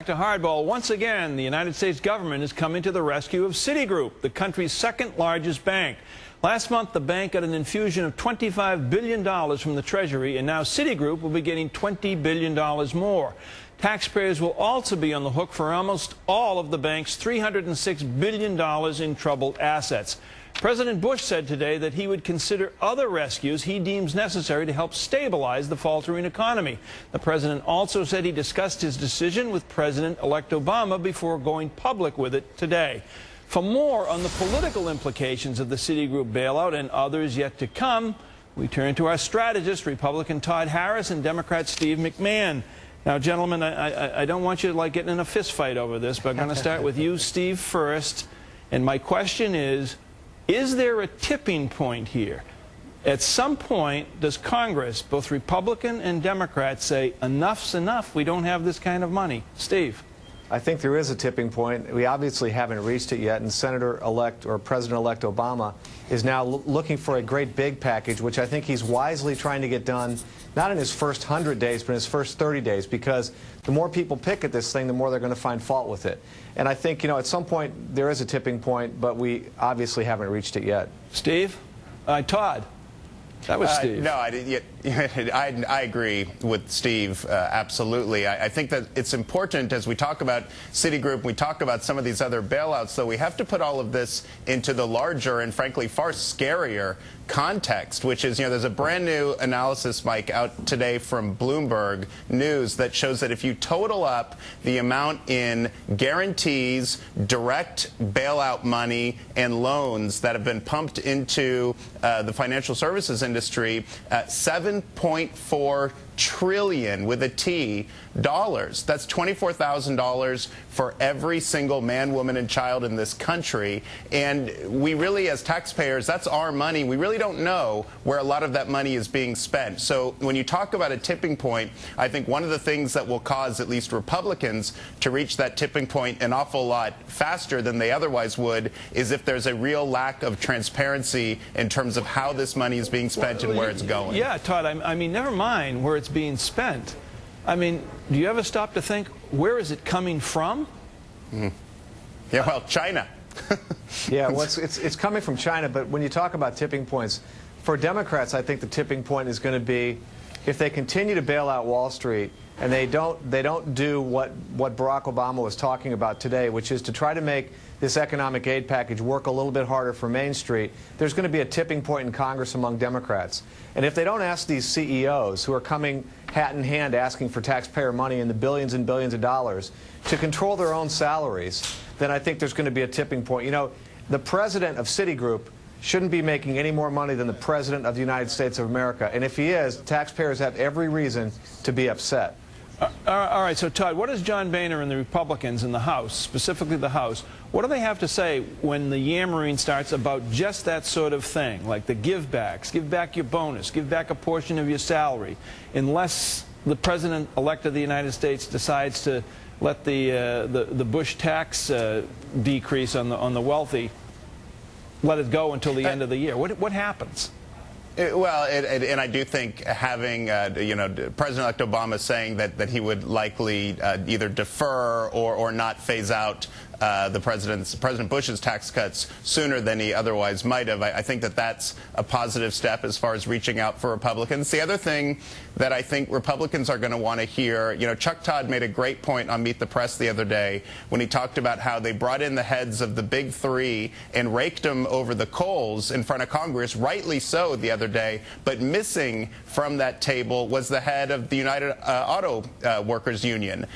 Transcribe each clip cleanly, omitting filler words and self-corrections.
To Hardball, once again, the United States government is coming to the rescue of Citigroup, the country's second largest bank. Last month, the bank got an infusion of $25 billion from the Treasury, and now Citigroup will be getting $20 billion more. Taxpayers will also be on the hook for almost all of the bank's $306 billion in troubled assets. President Bush said today that he would consider other rescues he deems necessary to help stabilize the faltering economy. The president also said he discussed his decision with President-elect Obama before going public with it today. For more on the political implications of the Citigroup bailout and others yet to come, we turn to our strategist, Republican Todd Harris and Democrat Steve McMahon. Now, gentlemen, I don't want you to getting in a fist fight over this, but I'm going to start with you, Steve, first. And my question is there a tipping point here? At some point, does Congress, both Republican and Democrat, say, enough's enough, we don't have this kind of money? Steve. I think there is a tipping point. We obviously haven't reached it yet, and Senator-elect or President-elect Obama is now looking for a great big package, which I think he's wisely trying to get done, not in his first 100 days, but in his first 30 days, because the more people pick at this thing, the more they're going to find fault with it. And I think, at some point, there is a tipping point, but we obviously haven't reached it yet. Steve? Todd? That was Steve. No, I agree with Steve, absolutely. I think that it's important as we talk about Citigroup, we talk about some of these other bailouts, though we have to put all of this into the larger and, frankly, far scarier context, which is, there's a brand new analysis, Mike, out today from Bloomberg News that shows that if you total up the amount in guarantees, direct bailout money, and loans that have been pumped into the financial services industry, 7.4 trillion with a T dollars. That's $24,000 for every single man, woman, and child in this country. And we really, as taxpayers, that's our money. We really don't know where a lot of that money is being spent. So when you talk about a tipping point, I think one of the things that will cause at least Republicans to reach that tipping point an awful lot faster than they otherwise would is if there's a real lack of transparency in terms of how this money is being spent and where it's going. Yeah, Todd, I mean, never mind where it's being spent. I mean, do you ever stop to think, where is it coming from? Yeah, well, China. Yeah, well, it's coming from China, but when you talk about tipping points, for Democrats, I think the tipping point is going to be if they continue to bail out Wall Street and they don't do what Barack Obama was talking about today, which is to try to make this economic aid package work a little bit harder for Main Street, there's going to be a tipping point in Congress among Democrats. And if they don't ask these CEOs who are coming hat in hand asking for taxpayer money in the billions and billions of dollars to control their own salaries, then I think there's going to be a tipping point. The president of Citigroup shouldn't be making any more money than the President of the United States of America. And if he is, taxpayers have every reason to be upset. All right, so Todd, what does John Boehner and the Republicans in the House, specifically the House, what do they have to say when the yammering starts about just that sort of thing, like the give-backs, give back your bonus, give back a portion of your salary, unless the President-elect of the United States decides to let the Bush tax decrease on the wealthy, let it go until the end of the year? What happens? Well, and I do think having, President-elect Obama saying that he would likely either defer or not phase out President Bush's tax cuts sooner than he otherwise might have. I think that that's a positive step as far as reaching out for Republicans. The other thing that I think Republicans are going to want to hear, Chuck Todd made a great point on Meet the Press the other day when he talked about how they brought in the heads of the big three and raked them over the coals in front of Congress, rightly so the other day, but missing from that table was the head of the United Auto Workers Union.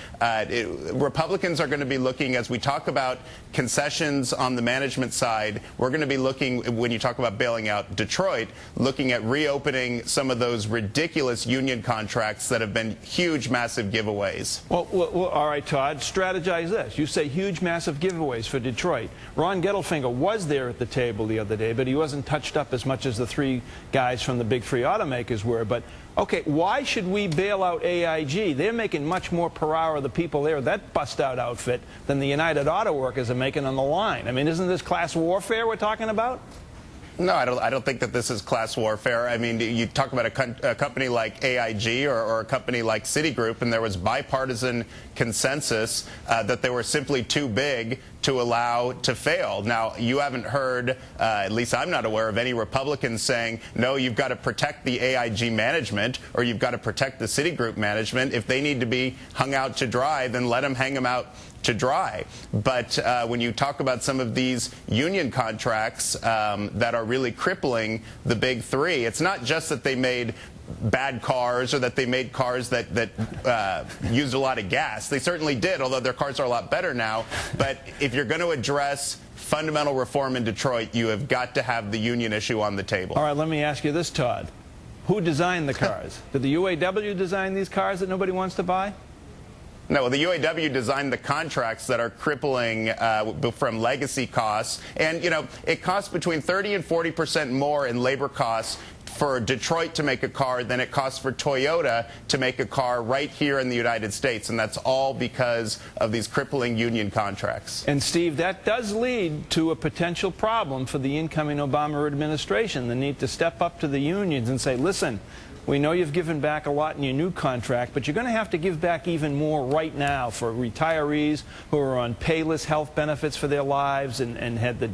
Republicans are going to be looking, as we talk about concessions on the management side, we're going to be looking, when you talk about bailing out Detroit, looking at reopening some of those ridiculous union contracts that have been huge, massive giveaways. Well, all right, Todd, strategize this. You say huge, massive giveaways for Detroit. Ron Gettelfinger was there at the table the other day, but he wasn't touched up as much as the three guys from the big three automakers were. But, okay, why should we bail out AIG? They're making much more per hour, the people there, that bust-out outfit, than the United Auto Workers are making on the line. I mean, isn't this class warfare we're talking about? No, I don't think that this is class warfare. I mean, you talk about a company like AIG or a company like Citigroup, and there was bipartisan consensus that they were simply too big to allow to fail. Now, you haven't heard, at least I'm not aware of any Republicans saying, no, you've got to protect the AIG management or you've got to protect the Citigroup management. If they need to be hung out to dry, then let them hang them out to dry. But when you talk about some of these union contracts that are really crippling the big three, it's not just that they made bad cars or that they made cars that used a lot of gas. They certainly did, although their cars are a lot better now. But if you're going to address fundamental reform in Detroit, you have got to have the union issue on the table. All right, let me ask you this, Todd. Who designed the cars? Did the UAW design these cars that nobody wants to buy? No, the UAW designed the contracts that are crippling from legacy costs. And, you know, it costs between 30 and 40% more in labor costs for Detroit to make a car than it costs for Toyota to make a car right here in the United States. And that's all because of these crippling union contracts. And, Steve, that does lead to a potential problem for the incoming Obama administration, the need to step up to the unions and say, listen, we know you've given back a lot in your new contract, but you're going to have to give back even more right now for retirees who are on payless health benefits for their lives and had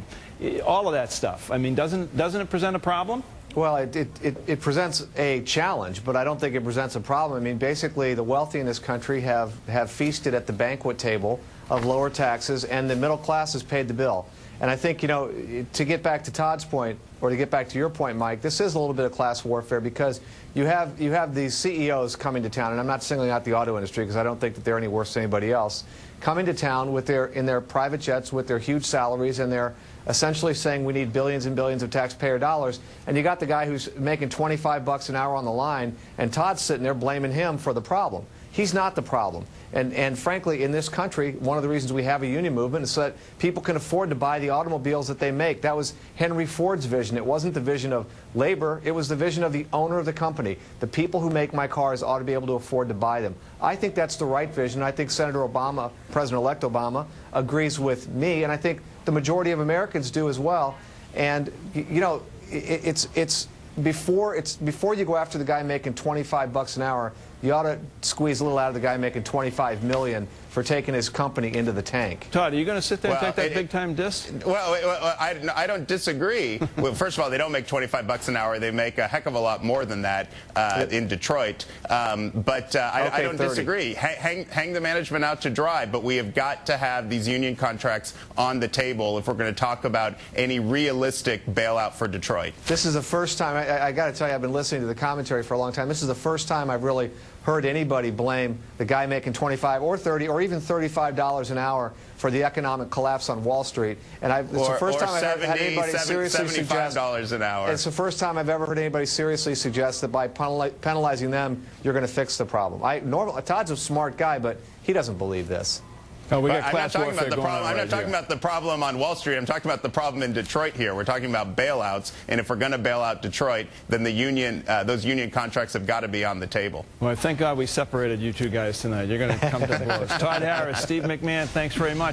all of that stuff. I mean, doesn't it present a problem? Well, it presents a challenge, but I don't think it presents a problem. I mean, basically, the wealthy in this country have feasted at the banquet table of lower taxes, and the middle class has paid the bill. And I think, you know, to get back to Todd's point, or to get back to your point, Mike, this is a little bit of class warfare because you have these CEOs coming to town, and I'm not singling out the auto industry because I don't think that they're any worse than anybody else, coming to town with in their private jets with their huge salaries, and they're essentially saying we need billions and billions of taxpayer dollars, and you got the guy who's making 25 bucks an hour on the line, and Todd's sitting there blaming him for the problem. He's not the problem. And frankly, in this country, one of the reasons we have a union movement is so that people can afford to buy the automobiles that they make. That was Henry Ford's vision. It wasn't the vision of labor. It was the vision of the owner of the company. The people who make my cars ought to be able to afford to buy them. I think that's the right vision. I think Senator Obama, President-elect Obama, agrees with me, and I think the majority of Americans do as well. And, you know, before you go after the guy making 25 bucks an hour, you ought to squeeze a little out of the guy making $25 million for taking his company into the tank. Todd, are you going to sit there and take that big-time diss? Well, I don't disagree. Well, first of all, they don't make 25 bucks an hour. They make a heck of a lot more than that in Detroit. But I don't disagree. Hang the management out to dry, but we have got to have these union contracts on the table if we're going to talk about any realistic bailout for Detroit. This is the first time, I got to tell you, I've been listening to the commentary for a long time. This is the first time I've really heard anybody blame the guy making 25 or 30 or even $35 an hour for the economic collapse on Wall Street. And it's the first time I've had anybody seriously suggest $75 an hour. It's the first time I've ever heard anybody seriously suggest that by penalizing them, you're going to fix the problem. Todd's a smart guy, but he doesn't believe this. Oh, we got I'm not talking about the problem. I'm not talking about the problem on Wall Street. I'm talking about the problem in Detroit here. We're talking about bailouts, and if we're going to bail out Detroit, then the union, those union contracts have got to be on the table. Well, thank God we separated you two guys tonight. You're going to come to blows. Todd Harris, Steve McMahon, thanks very much.